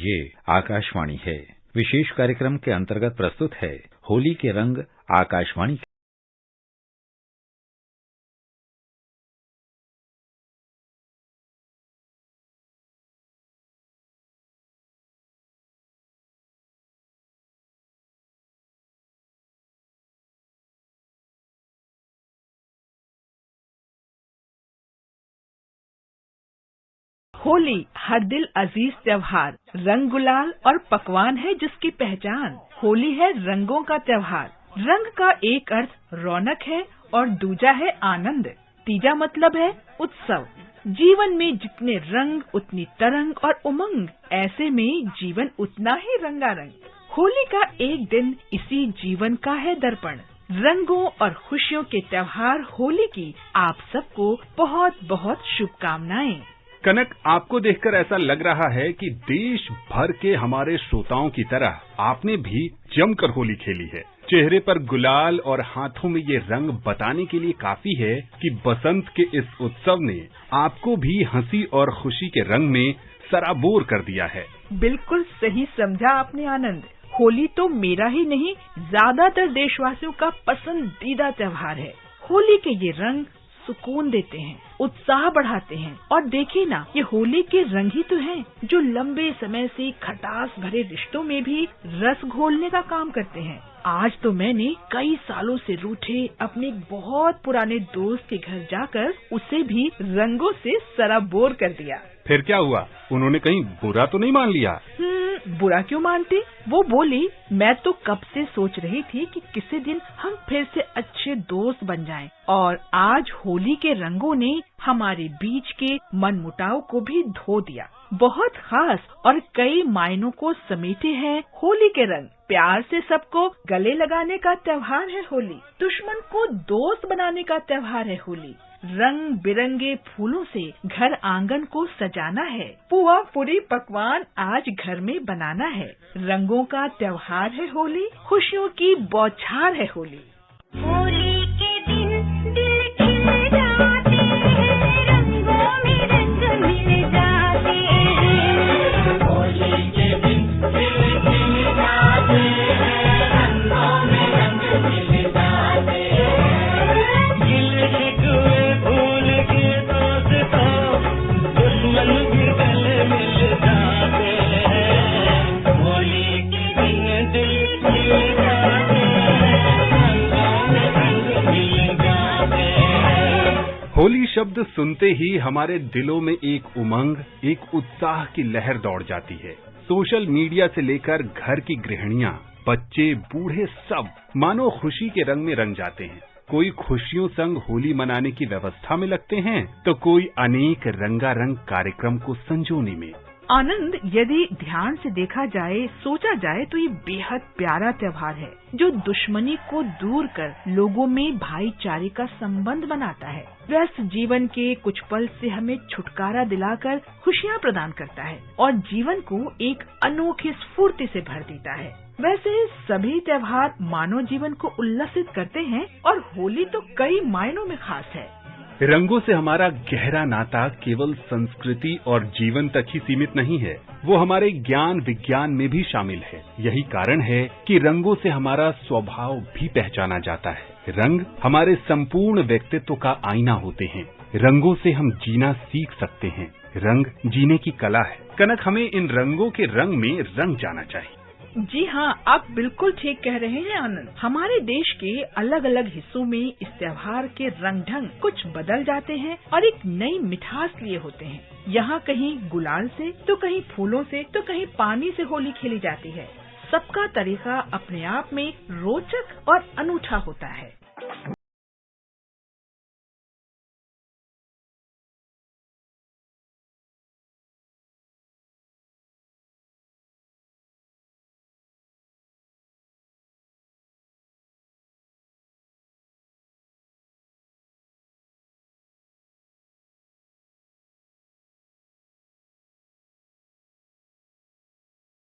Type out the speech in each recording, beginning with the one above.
ये आकाशवाणी है। विशेष कार्यक्रम के अंतर्गत प्रस्तुत है होली के रंग आकाशवाणी। होली हर दिल अजीज त्योहार, रंग गुलाल और पकवान है जिसकी पहचान। होली है रंगों का त्योहार। रंग का एक अर्थ रौनक है और दूजा है आनंद। तीजा मतलब है उत्सव। जीवन में जितने रंग उतनी तरंग और उमंग, ऐसे में जीवन उतना ही रंगारंग। होली का एक दिन इसी जीवन का है दर्पण। रंगों और खुशियों के त्योहार होली की आप सबको बहुत बहुत शुभकामनाएं। कनक, आपको देखकर ऐसा लग रहा है कि देश भर के हमारे श्रोताओं की तरह आपने भी जमकर होली खेली है। चेहरे पर गुलाल और हाथों में ये रंग बताने के लिए काफी है कि बसंत के इस उत्सव ने आपको भी हंसी और खुशी के रंग में सराबोर कर दिया है। बिल्कुल सही समझा आपने आनंद। होली तो मेरा ही नहीं, ज्यादातर देशवासियों का पसंदीदा त्योहार है। होली के ये रंग सुकून देते हैं, उत्साह बढ़ाते हैं और देखिए ना, ये होली के रंग ही तो हैं जो लंबे समय से खटास भरे रिश्तों में भी रस घोलने का काम करते हैं। आज तो मैंने कई सालों से रूठे अपने एक बहुत पुराने दोस्त के घर जाकर उसे भी रंगों से सराबोर कर दिया। फिर क्या हुआ? उन्होंने कहीं बुरा तो नहीं मान लिया? बुरा क्यों मानती? वो बोली, मैं तो कब से सोच रही थी कि किसी दिन हम फिर से अच्छे दोस्त बन जाएं। और आज होली के रंगों ने हमारे बीच के मनमुटाव को भी धो दिया। बहुत खास और कई मायनों को समेटे हैं होली के रंग। प्यार से सबको गले लगाने का त्योहार है होली। दुश्मन को दोस्त बनाने का त्योहार है होली। रंग बिरंगे फूलों से घर आंगन को सजाना है। पुआ पूरी पकवान आज घर में बनाना है। रंगों का त्योहार है होली, खुशियों की बौछार है होली। होली के दिन दिल खिल जाते हैं, रंगों में रंग मिल जाते हैं। होली के दिन दिल खिल जाते हैं, रंगों में रंग मिल जाते हैं। गिल शिकवे भूल के दोस्तों, दुश्मन भी गले मिल जाते हैं। होली के दिन दिल खिल जाते हैं, होली शब्द सुनते ही हमारे दिलों में एक उमंग, एक उत्साह की लहर दौड़ जाती है। सोशल मीडिया से लेकर घर की गृहिणियां, बच्चे, बूढ़े सब मानो खुशी के रंग में रंग जाते हैं। कोई खुशियों संग होली मनाने की व्यवस्था में लगते हैं, तो कोई अनेक रंगारंग कार्यक्रम को संजोने में। आनंद, यदि ध्यान से देखा जाए, सोचा जाए तो ये बेहद प्यारा त्योहार है जो दुश्मनी को दूर कर लोगों में भाईचारे का संबंध बनाता है। व्यस्त जीवन के कुछ पल से हमें छुटकारा दिलाकर खुशियाँ प्रदान करता है और जीवन को एक अनोखी स्फूर्ति से भर देता है। वैसे सभी त्योहार मानव जीवन को उल्लसित करते हैं और होली तो कई मायनों में खास है। रंगों से हमारा गहरा नाता केवल संस्कृति और जीवन तक ही सीमित नहीं है, वो हमारे ज्ञान विज्ञान में भी शामिल है। यही कारण है कि रंगों से हमारा स्वभाव भी पहचाना जाता है। रंग हमारे संपूर्ण व्यक्तित्व का आईना होते हैं। रंगों से हम जीना सीख सकते हैं। रंग जीने की कला है। कनक, हमें इन रंगों के रंग में रंग जाना चाहिए। जी हाँ, आप बिल्कुल ठीक कह रहे हैं आनंद। हमारे देश के अलग अलग हिस्सों में इस त्योहार के रंग ढंग कुछ बदल जाते हैं और एक नई मिठास लिए होते हैं। यहाँ कहीं गुलाल से, तो कहीं फूलों से, तो कहीं पानी से होली खेली जाती है। सबका तरीका अपने आप में रोचक और अनूठा होता है।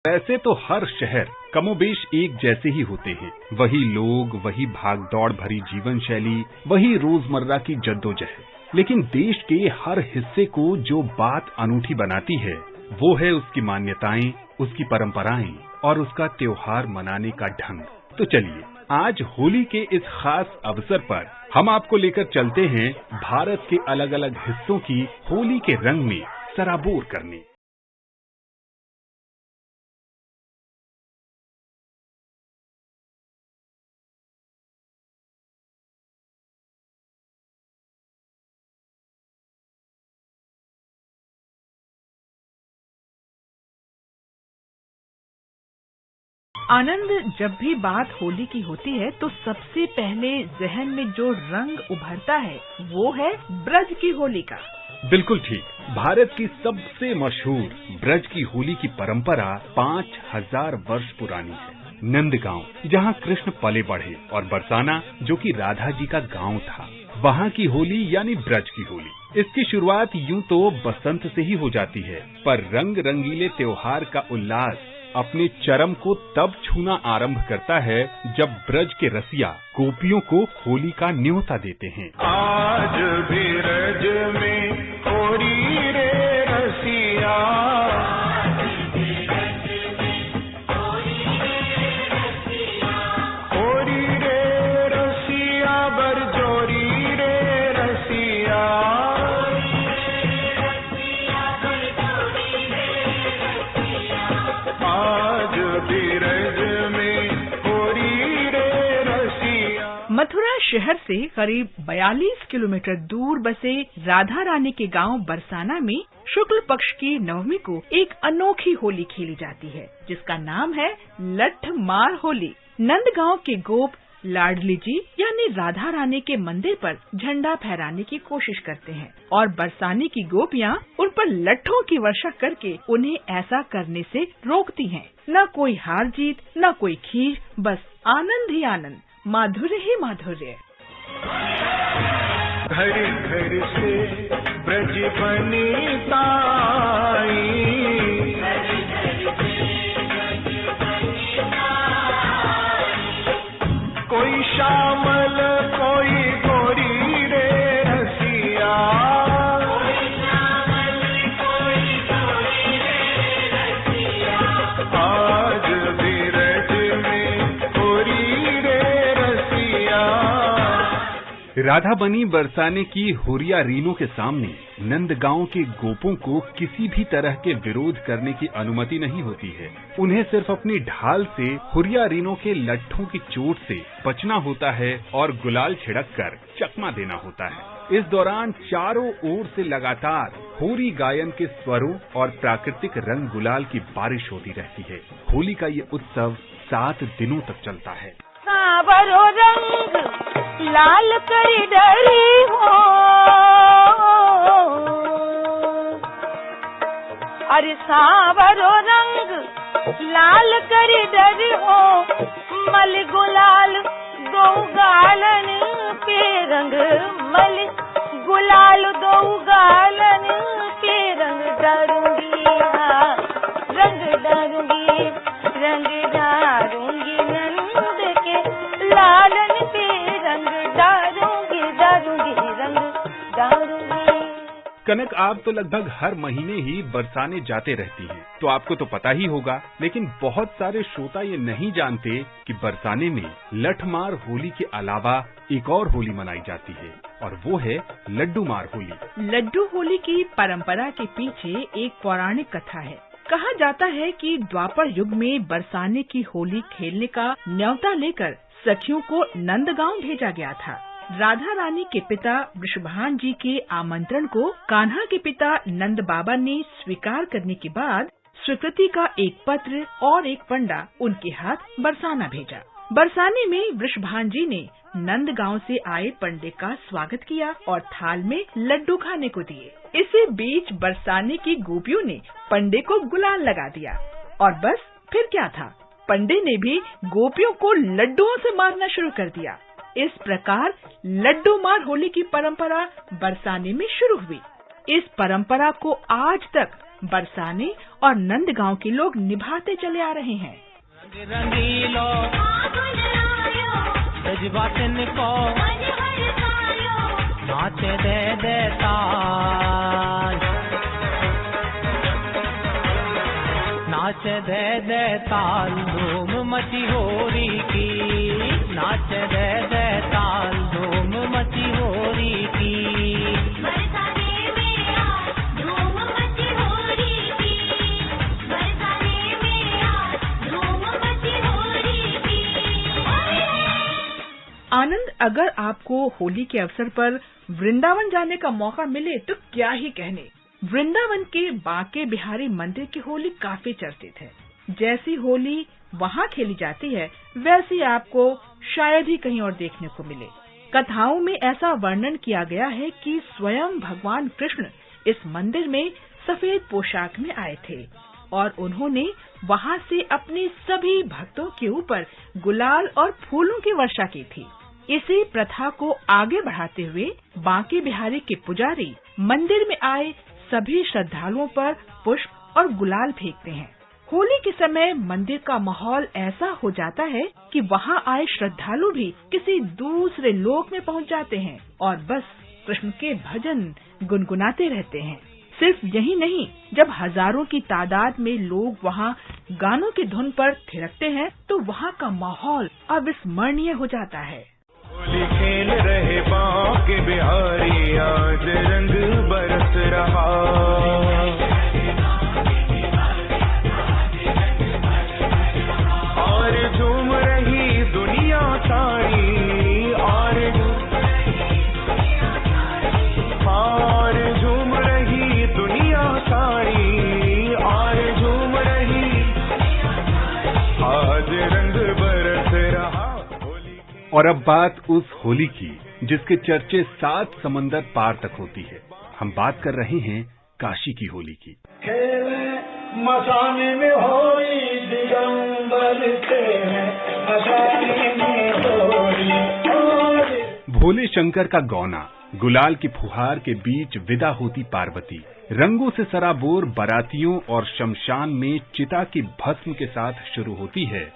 वैसे तो हर शहर कमोबेश एक जैसे ही होते हैं। वही लोग, वही भागदौड़ भरी जीवन शैली, वही रोजमर्रा की जद्दोजहद। लेकिन देश के हर हिस्से को जो बात अनूठी बनाती है, वो है उसकी मान्यताएं, उसकी परंपराएं और उसका त्योहार मनाने का ढंग। तो चलिए आज होली के इस खास अवसर पर हम आपको लेकर चलते हैं भारत के अलग अलग हिस्सों की होली के रंग में सराबोर करने। आनंद, जब भी बात होली की होती है तो सबसे पहले जहन में जो रंग उभरता है वो है ब्रज की होली का। बिल्कुल ठीक। भारत की सबसे मशहूर ब्रज की होली की परंपरा 5000 वर्ष पुरानी है। नंदगांव, जहां कृष्ण पले बढ़े, और बरसाना, जो कि राधा जी का गांव था, वहां की होली यानी ब्रज की होली। इसकी शुरुआत यूं तो बसंत से ही हो जाती है, पर रंग रंगीले त्योहार का उल्लास अपने चरम को तब छूना आरंभ करता है जब ब्रज के रसिया गोपियों को होली का न्योता देते हैं। आज भी ब्रज में होली रे रसिया, होली रे रसिया, बरजोरी रे रसिया, आज भी ब्रज में होली रे रसिया। मथुरा शहर से करीब 42 किलोमीटर दूर बसे राधा रानी के गांव बरसाना में शुक्ल पक्ष की नवमी को एक अनोखी होली खेली जाती है, जिसका नाम है लठ मार होली। नंदगांव के गोप लाडली जी यानी राधा रानी के मंदिर पर झंडा फहराने की कोशिश करते हैं और बरसाने की गोपियां उन पर लट्ठों की वर्षा करके उन्हें ऐसा करने से रोकती हैं। न कोई हार जीत, न कोई खीर, बस आनंद ही आनंद, माधुर्य ही माधुर्य। घर घर से ब्रज बनीता कोई श्यामल कोई गोरी रे रसिया, आज भी ब्रज में गोरी रे रसिया। राधा बनी बरसाने की हुरिया रीनों के सामने नंदगांव के गोपों को किसी भी तरह के विरोध करने की अनुमति नहीं होती है। उन्हें सिर्फ अपनी ढाल से हुरिया रीनों के लट्ठों की चोट से बचना होता है और गुलाल छिड़क कर चकमा देना होता है। इस दौरान चारों ओर से लगातार होरी गायन के स्वरों और प्राकृतिक रंग गुलाल की बारिश होती रहती है। होली का ये उत्सव 7 दिनों तक चलता है। सांवरो रंग लाल करी डरी हो, अरे सांवरो रंग लाल करी डरी हो, मल गुलाल दो गालन पे रंग, मल गुलाल दो गालन पे रंग डारूंगी, रंग डारूंगी, रंग डारूंगी, नंद के लालन पे रंग डारूंगी, डारूंगी, रंग डारूंगी। कनक, आप तो लगभग हर महीने ही बरसाने जाते रहती हैं, तो आपको तो पता ही होगा, लेकिन बहुत सारे श्रोता ये नहीं जानते कि बरसाने में लठमार होली के अलावा एक और होली मनाई जाती है, और वो है लड्डू मार होली। लड्डू होली की परंपरा के पीछे एक पौराणिक कथा है। कहा जाता है कि द्वापर युग में बरसाने की होली खेलने का न्योता लेकर सखियों को नंदगांव भेजा गया था। राधा रानी के पिता वृषभान जी के आमंत्रण को कान्हा के पिता नंद बाबा ने स्वीकार करने के बाद स्वीकृति का एक पत्र और एक पंडा उनके हाथ बरसाना भेजा। बरसाने में वृषभान जी ने नंदगांव से आए पंडे का स्वागत किया और थाल में लड्डू खाने को दिए। इसी बीच बरसाने की गोपियों ने पंडे को गुलाल लगा दिया और बस फिर क्या था, पंडे ने भी गोपियों को लड्डुओं से मारना शुरू कर दिया। इस प्रकार लड्डू मार होली की परंपरा बरसाने में शुरू हुई। इस परंपरा को आज तक बरसाने और नंदगांव के लोग निभाते चले आ रहे हैं। रंगीलो जज्बातन को नाच दे देता, नाच दे दे ताल धूम मची होरी की, नाच दे दे ताल धूम मची होरी की। बरसाने में आज धूम मची होरी की, बरसाने में आज धूम मची होरी की। आनंद, अगर आपको होली के अवसर पर वृंदावन जाने का मौका मिले तो क्या ही कहने। वृंदावन के बांके बिहारी मंदिर की होली काफी चर्चित है। जैसी होली वहाँ खेली जाती है वैसी आपको शायद ही कहीं और देखने को मिले। कथाओं में ऐसा वर्णन किया गया है कि स्वयं भगवान कृष्ण इस मंदिर में सफेद पोशाक में आए थे और उन्होंने वहाँ से अपने सभी भक्तों के ऊपर गुलाल और फूलों की वर्षा की थी। इसी प्रथा को आगे बढ़ाते हुए बांके बिहारी के पुजारी मंदिर में आए सभी श्रद्धालुओं पर पुष्प और गुलाल फेंकते हैं। होली के समय मंदिर का माहौल ऐसा हो जाता है कि वहाँ आए श्रद्धालु भी किसी दूसरे लोक में पहुँच जाते हैं और बस कृष्ण के भजन गुनगुनाते रहते हैं। सिर्फ यही नहीं, जब हजारों की तादाद में लोग वहाँ गानों की धुन पर थिरकते हैं तो वहाँ का माहौल अविस्मरणीय हो जाता है। होली खेल रहे बांके बिहारी, आज रंग बरस रहा। और झूम रही दुनिया सारी, और झूम रही दुनिया सारी, और झूम रही आज रंग बरस रहा। और अब बात उस होली की जिसके चर्चे 7 समंदर पार तक होती है। हम बात कर रहे हैं काशी की होली की। खेले मसाने में होली, दिगंबर के मसाने में होली। भोले शंकर का गौना, गुलाल की फुहार के बीच विदा होती पार्वती, रंगों से सराबोर बारातियों और शमशान में चिता की भस्म के साथ शुरू होती है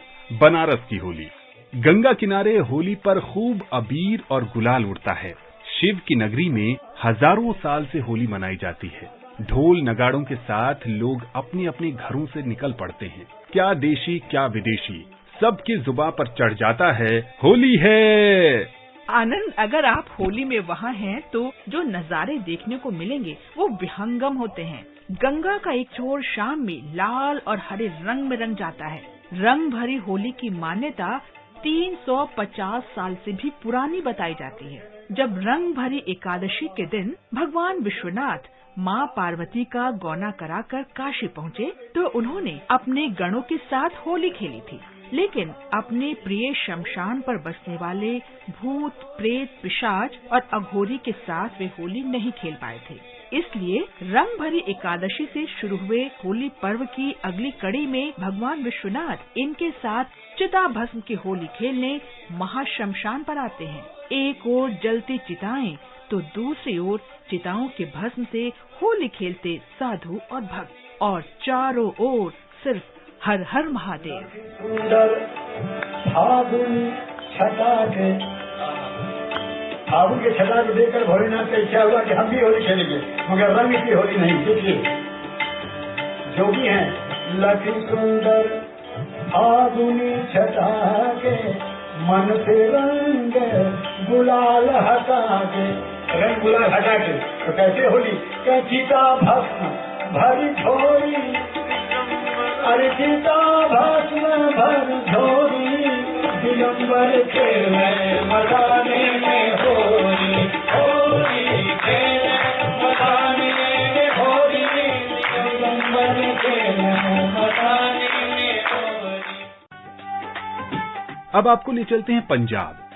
बनारस की होली। गंगा किनारे होली पर खूब अबीर और गुलाल उड़ता है। शिव की नगरी में हजारों साल से होली मनाई जाती है। ढोल नगाड़ों के साथ लोग अपने अपने घरों से निकल पड़ते हैं। क्या देशी क्या विदेशी, सबकी जुबान पर चढ़ जाता है, होली है। आनंद, अगर आप होली में वहाँ हैं तो जो नज़ारे देखने को मिलेंगे वो विहंगम होते हैं। गंगा का एक छोर शाम में लाल और हरे रंग में रंग जाता है। रंग भरी होली की मान्यता 350 साल से भी पुरानी बताई जाती है। जब रंग भरी एकादशी के दिन भगवान विश्वनाथ माँ पार्वती का गौना कराकर काशी पहुँचे तो उन्होंने अपने गणों के साथ होली खेली थी, लेकिन अपने प्रिय शमशान पर बसने वाले भूत, प्रेत, पिशाच और अघोरी के साथ वे होली नहीं खेल पाए थे। इसलिए रंग भरी एकादशी से शुरू हुए होली पर्व की अगली कड़ी में भगवान विश्वनाथ इनके साथ चिता भस्म की होली खेलने महाशमशान पर आते हैं। एक ओर जलती चिताएं तो दूसरी ओर चिताओं के भस्म से होली खेलते साधु और भक्त, और चारों ओर सिर्फ हर हर महादेव। सुंदर फागुन छटा के, फागुन के छटा के देखकर भोलेनाथ का इच्छा हुआ कि हम भी होली खेलेंगे, मगर रंग की होली नहीं। देखिए जोगी हैं, लखी सुंदर फागुनी छटा के, मन से रंग गुलाल हटा के। रंग गुलाल हटा के तो कैसे होली? चिता भस्म भरी झोरी, अरे चिता भस्म भरी झोरी, दिगंबर खेले मदाने में होली, होली खेले मदाने में होली, दिगंबर खेले मदाने में होली। अब आपको ले चलते हैं पंजाब।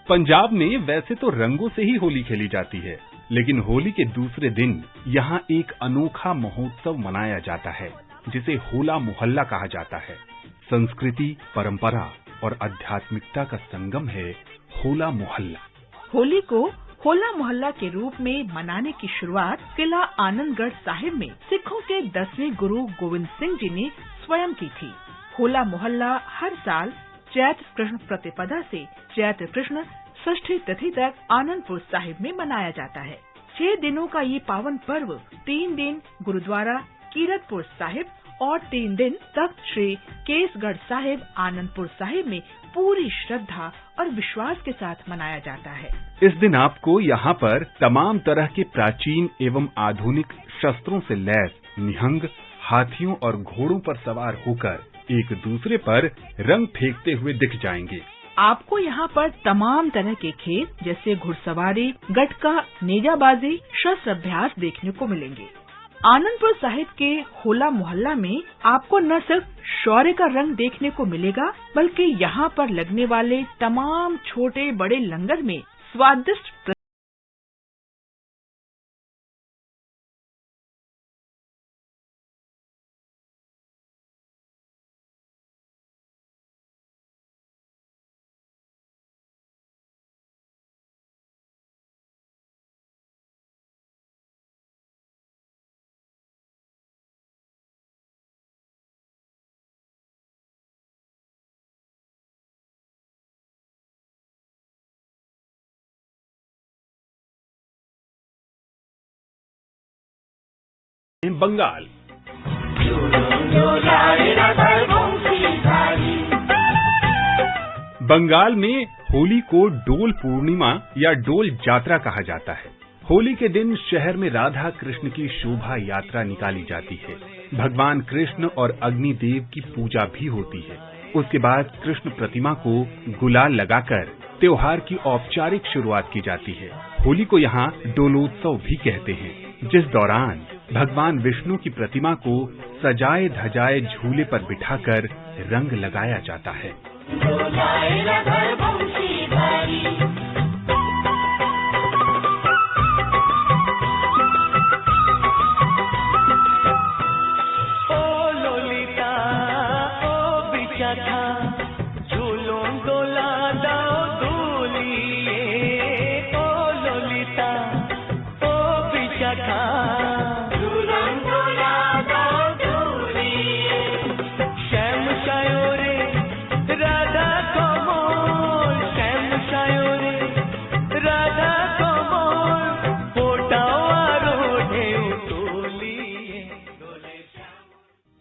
पंजाब में वैसे तो रंगों से ही होली खेली जाती है, लेकिन होली के दूसरे दिन यहाँ एक अनोखा महोत्सव मनाया जाता है जिसे होला मोहल्ला कहा जाता है। संस्कृति, परंपरा और आध्यात्मिकता का संगम है होला मोहल्ला। होली को होला मोहल्ला के रूप में मनाने की शुरुआत किला आनंदगढ़ साहिब में सिखों के 10वें गुरु गोविंद सिंह जी ने स्वयं की थी। होला मोहल्ला हर साल चैत्र कृष्ण प्रतिपदा से चैत्र कृष्ण षष्ठी तिथि तक आनंदपुर साहिब में मनाया जाता है। 6 दिनों का ये पावन पर्व 3 दिन गुरुद्वारा कीरतपुर साहिब और 3 दिन तख्त श्री केसगढ़ साहिब आनंदपुर साहिब में पूरी श्रद्धा और विश्वास के साथ मनाया जाता है। इस दिन आपको यहाँ पर तमाम तरह के प्राचीन एवं आधुनिक शस्त्रों से लैस निहंग हाथियों और घोड़ों पर सवार होकर एक दूसरे पर रंग फेंकते हुए दिख जाएंगे। आपको यहाँ पर तमाम तरह के खेल जैसे घुड़सवारी, गटका, नेजाबाजी, शस्त्र अभ्यास देखने को मिलेंगे। आनंदपुर साहिब के होला मोहल्ला में आपको न सिर्फ शौर्य का रंग देखने को मिलेगा, बल्कि यहाँ पर लगने वाले तमाम छोटे बड़े लंगर में स्वादिष्ट बंगाल बंगाल में होली को डोल पूर्णिमा या डोल यात्रा कहा जाता है। होली के दिन शहर में राधा कृष्ण की शोभा यात्रा निकाली जाती है। भगवान कृष्ण और अग्नि देव की पूजा भी होती है। उसके बाद कृष्ण प्रतिमा को गुलाल लगाकर त्योहार की औपचारिक शुरुआत की जाती है। होली को यहाँ डोलोत्सव भी कहते हैं, जिस दौरान भगवान विष्णु की प्रतिमा को सजाए धजाए झूले पर बिठाकर रंग लगाया जाता है। ओ लोलिता ओ बिचाथा झूलों डोला दाओ दूलिए ओ लोलिता ओ बिचाथा झूलों डोला दाओ दूलिए श्याम शायोरे राधा कमल श्याम शायोरे राधा कमल पोटावारो ढेउ तोलिए।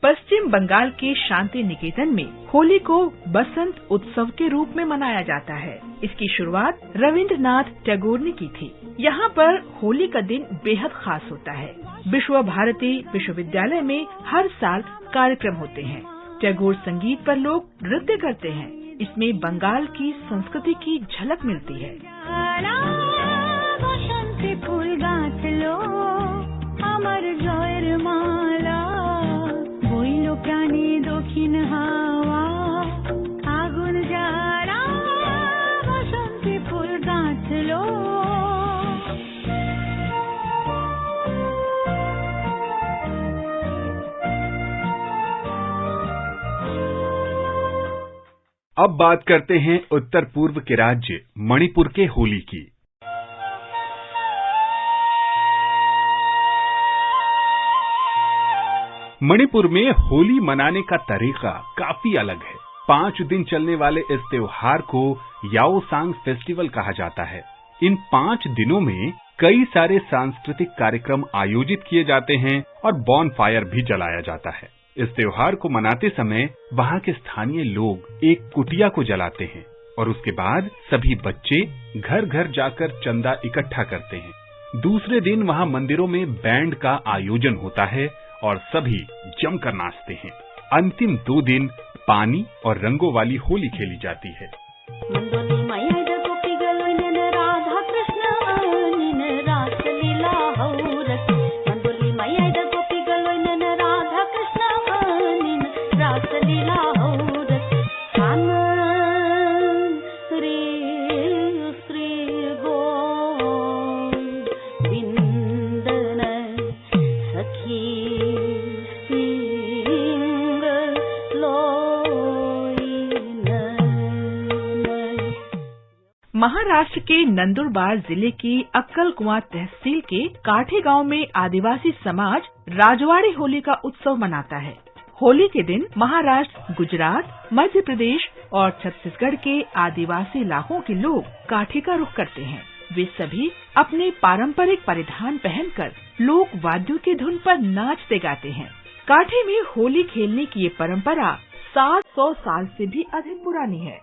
पश्चिम बंगाल के शांति निकेतन में होली को बसंत उत्सव के रूप में मनाया जाता है। इसकी शुरुआत रविंद्रनाथ टैगोर ने की थी। यहाँ पर होली का दिन बेहद खास होता है। विश्व भारती विश्वविद्यालय में हर साल कार्यक्रम होते हैं। टैगोर संगीत पर लोग नृत्य करते हैं। इसमें बंगाल की संस्कृति की झलक मिलती है। बसंती फूल गाथलो আমার জয়ের মালা বইল প্রাণে দক্ষিণ হাওয়া আগুন জ্বালা বসন্তি ফুল গাঁথলো। अब बात करते हैं उत्तर पूर्व के राज्य मणिपुर के होली की। मणिपुर में होली मनाने का तरीका काफी अलग है। 5 दिन चलने वाले इस त्योहार को याओसांग फेस्टिवल कहा जाता है। इन 5 दिनों में कई सारे सांस्कृतिक कार्यक्रम आयोजित किए जाते हैं और बॉन फायर भी जलाया जाता है। इस त्योहार को मनाते समय वहाँ के स्थानीय लोग एक कुटिया को जलाते हैं और उसके बाद सभी बच्चे घर घर जाकर चंदा इकट्ठा करते हैं। दूसरे दिन वहाँ मंदिरों में बैंड का आयोजन होता है और सभी जमकर नाचते हैं। अंतिम 2 दिन पानी और रंगों वाली होली खेली जाती है। महाराष्ट्र के नंदुरबार जिले की अक्कलकुआं तहसील के काठे गांव में आदिवासी समाज राजवाड़ी होली का उत्सव मनाता है। होली के दिन महाराष्ट्र, गुजरात, मध्य प्रदेश और छत्तीसगढ़ के आदिवासी इलाकों के लोग काठे का रुख करते हैं। वे सभी अपने पारंपरिक परिधान पहनकर लोक वाद्यों की धुन पर नाचते गाते हैं। काठे में होली खेलने की ये परंपरा 700 साल से भी अधिक पुरानी है।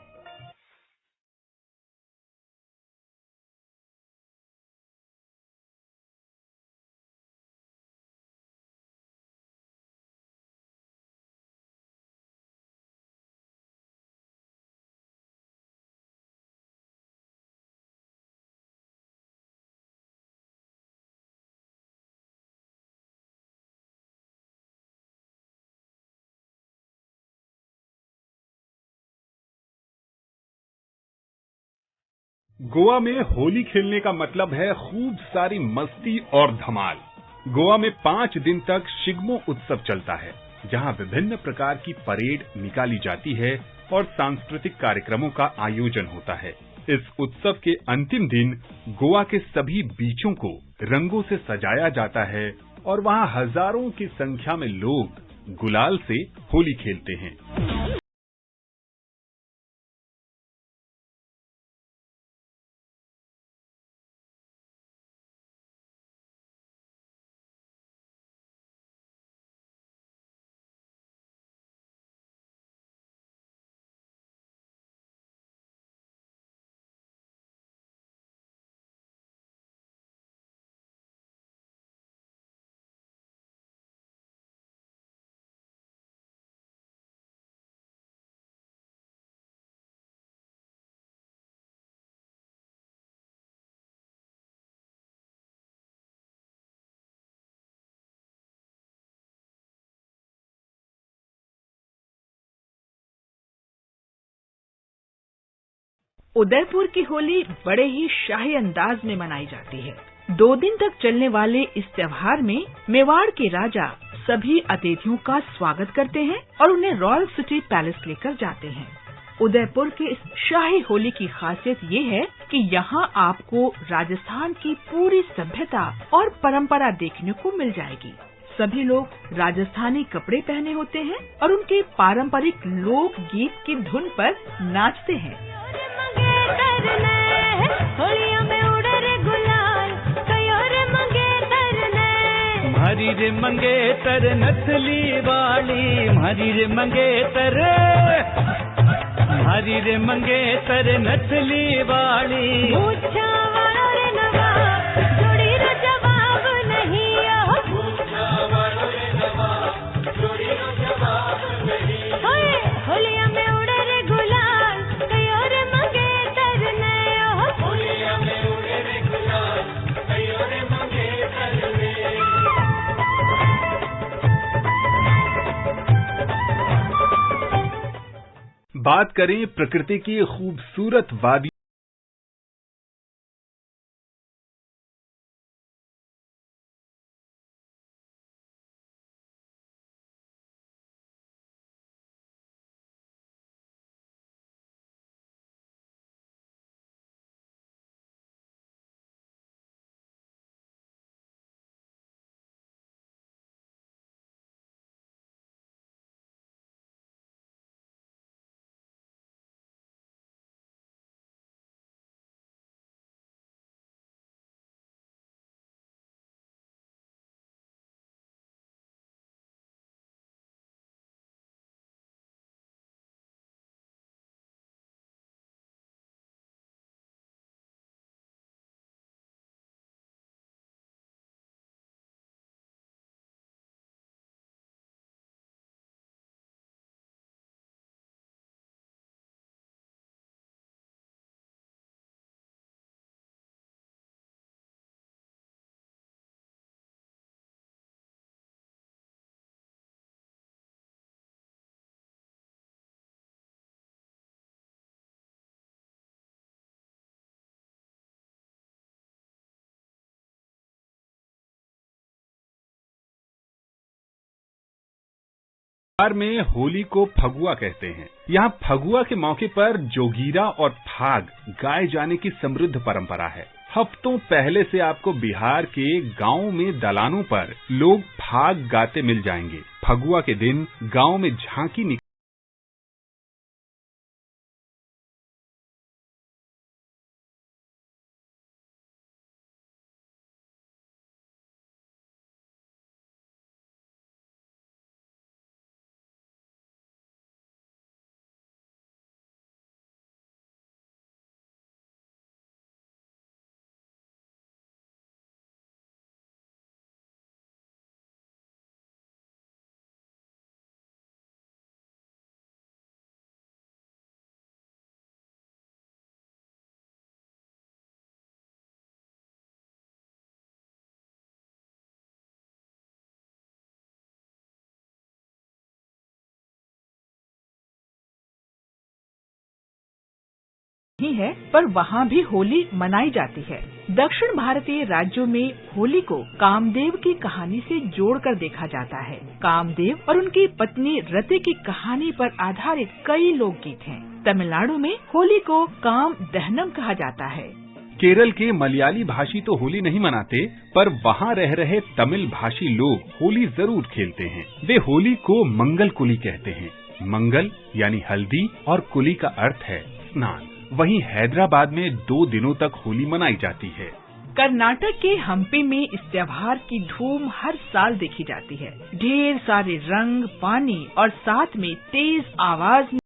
गोवा में होली खेलने का मतलब है खूब सारी मस्ती और धमाल। गोवा में 5 दिन तक शिग्मो उत्सव चलता है, जहां विभिन्न प्रकार की परेड निकाली जाती है और सांस्कृतिक कार्यक्रमों का आयोजन होता है। इस उत्सव के अंतिम दिन गोवा के सभी बीचों को रंगों से सजाया जाता है और वहां हजारों की संख्या में लोग गुलाल से होली खेलते हैं। उदयपुर की होली बड़े ही शाही अंदाज में मनाई जाती है। 2 दिन तक चलने वाले इस त्योहार में मेवाड़ के राजा सभी अतिथियों का स्वागत करते हैं और उन्हें रॉयल सिटी पैलेस लेकर जाते हैं। उदयपुर के इस शाही होली की खासियत ये है कि यहाँ आपको राजस्थान की पूरी सभ्यता और परंपरा देखने को मिल जाएगी। सभी लोग राजस्थानी कपड़े पहने होते हैं और उनके पारंपरिक लोक गीत की धुन पर नाचते हैं। हरी रे मंगेतर नथली वाली, हरी रे मंगेतर, हरी रे मंगेतर नथली वाली। बात करें प्रकृति की खूबसूरत वादी में होली को फगुआ कहते हैं। यहाँ फगुआ के मौके पर जोगीरा और फाग गाए जाने की समृद्ध परंपरा है। हफ्तों पहले से आपको बिहार के गांवों में दलानों पर लोग सुहाग गाते मिल जाएंगे। फगुआ के दिन गांव में झांकी नहीं है, पर वहाँ भी होली मनाई जाती है। दक्षिण भारतीय राज्यों में होली को कामदेव की कहानी से जोड़कर देखा जाता है। कामदेव और उनकी पत्नी रति की कहानी पर आधारित कई लोकगीत हैं। तमिलनाडु में होली को काम दहनम कहा जाता है। केरल के मलयाली भाषी तो होली नहीं मनाते, पर वहाँ रह रहे तमिल भाषी लोग होली जरूर खेलते हैं। वे होली को मंगल कुली कहते हैं। मंगल यानी हल्दी और कुली का अर्थ है स्नान। वहीं हैदराबाद में 2 दिनों तक होली मनाई जाती है। कर्नाटक के हम्पी में इस त्योहार की धूम हर साल देखी जाती है। ढेर सारे रंग, पानी और साथ में तेज आवाज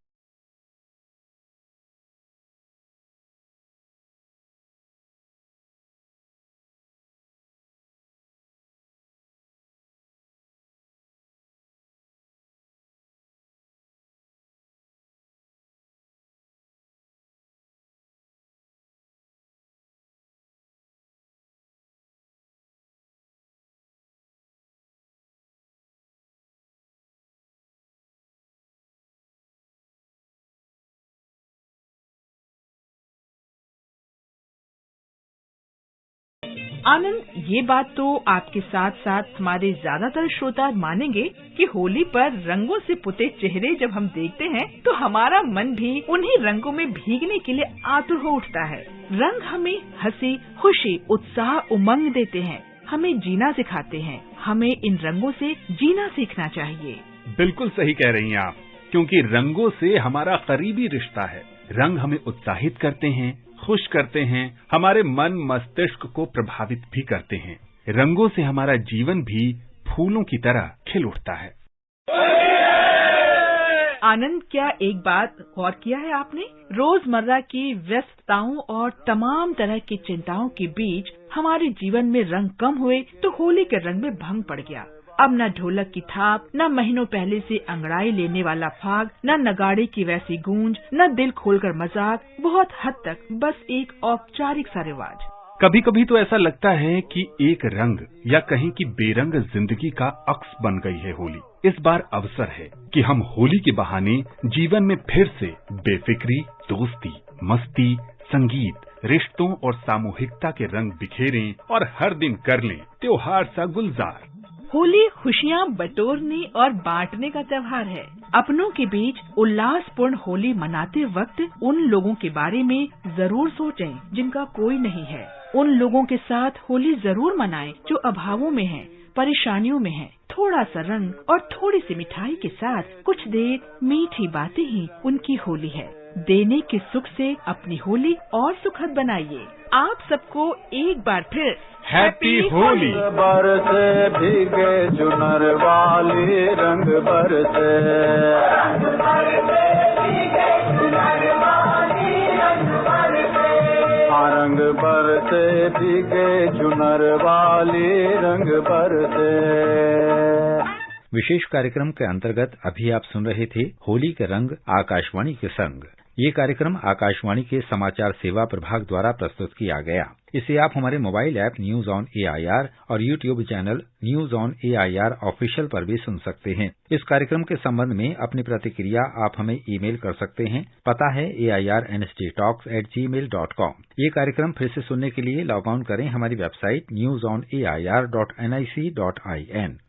आनंद, ये बात तो आपके साथ साथ हमारे ज्यादातर श्रोता मानेंगे कि होली पर रंगों से पुते चेहरे जब हम देखते हैं तो हमारा मन भी उन्हीं रंगों में भीगने के लिए आतुर हो उठता है। रंग हमें हंसी, खुशी, उत्साह, उमंग देते हैं, हमें जीना सिखाते हैं। हमें इन रंगों से जीना सीखना चाहिए। बिल्कुल सही कह रही हैं आप, क्योंकि रंगों से हमारा करीबी रिश्ता है। रंग हमें उत्साहित करते हैं, खुश करते हैं, हमारे मन मस्तिष्क को प्रभावित भी करते हैं। रंगों से हमारा जीवन भी फूलों की तरह खिल उठता है। आनंद, क्या एक बात गौर किया है आपने? रोजमर्रा की व्यस्तताओं और तमाम तरह की चिंताओं के बीच हमारे जीवन में रंग कम हुए तो होली के रंग में भंग पड़ गया। अब न ढोलक की थाप, न महीनों पहले से अंगड़ाई लेने वाला फाग, न नगाड़े की वैसी गूंज, न दिल खोलकर मजाक, बहुत हद तक बस एक औपचारिक सा रिवाज। कभी कभी तो ऐसा लगता है कि एक रंग या कहीं की बेरंग जिंदगी का अक्स बन गई है होली। इस बार अवसर है कि हम होली के बहाने जीवन में फिर से बेफिक्री, दोस्ती, मस्ती, संगीत, रिश्तों और सामूहिकता के रंग बिखेरें और हर दिन कर लें त्योहार सा गुलजार। होली खुशियाँ बटोरने और बांटने का त्योहार है। अपनों के बीच उल्लासपूर्ण होली मनाते वक्त उन लोगों के बारे में जरूर सोचें जिनका कोई नहीं है। उन लोगों के साथ होली जरूर मनाएं जो अभावों में हैं, परेशानियों में हैं। थोड़ा सा रंग और थोड़ी सी मिठाई के साथ कुछ देर मीठी बातें ही उनकी होली है। देने के सुख से अपनी होली और सुखद बनाइए। आप सबको एक बार फिर हैप्पी होली। बरसे भीगे चुनर वाली रंग बरसे, रंग बरसे भीगे चुनर वाली रंग बरसे। विशेष कार्यक्रम के अंतर्गत अभी आप सुन रहे थे होली के रंग आकाशवाणी के संग। ये कार्यक्रम आकाशवाणी के समाचार सेवा प्रभाग द्वारा प्रस्तुत किया गया। इसे आप हमारे mobile app news on AIR और YouTube channel news on AIR official पर भी सुन सकते हैं। इस कार्यक्रम के संबंध में अपनी प्रतिक्रिया आप हमें ईमेल कर सकते हैं। पता है airnsttalks@gmail.com। ये कार्यक्रम फिर से सुनने के लिए लॉग ऑन करें हमारी वेबसाइट newsonair.nic.in।